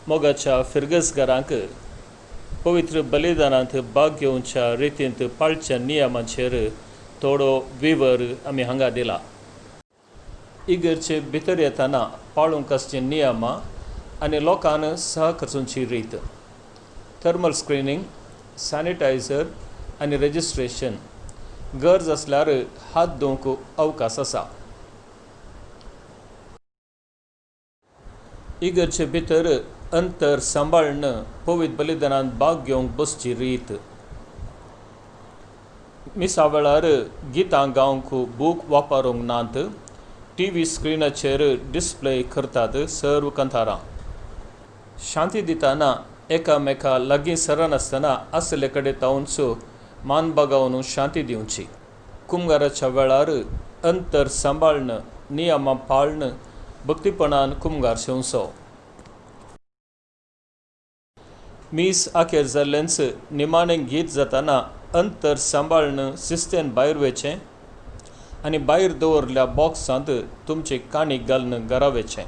मोगाच्या फिरगसगारांक पवित्र बलिदानांत भाग घेवच्या रितींत पाळच्या नियमांचेर थोडो विवर आमी हांगा दिला. इगर्चे भितर येतना पाळूंक आसचे नियमां आनी लोकांन सहकरचूंची रीत. थर्मल स्क्रीनिंग, सॅनिटायझर आनी रजिस्ट्रेशन. गरज आसल्यार हात धुवंक अवकाश आसा. इगर्चे भितर अंतर सांबाळन पवित्र बलिदानांत भाग घेवंक बसची रीत. मिसा वेळार गितां गावंक बूक वापरूंक नात. टीव्ही स्क्रिनाचेर डिस्प्ले करतात सर्व कंथारां. शांती दितना एकामेका लागीं सरनासतना आसले कडेन तावूनच मान बगावन शांती दिवची. कुमगाराच्या वेळार अंतर सांबाळन नियमां पाळन भक्तीपणान कुमगार शेवंचो. मीस आखेर जाल्लेंच निमाणें गीत जातना अंतर सांबाळन शिस्तेन भायर वचचें आनी भायर दवरल्या बॉक्सांत तुमची काणी घालन घरा वचचें.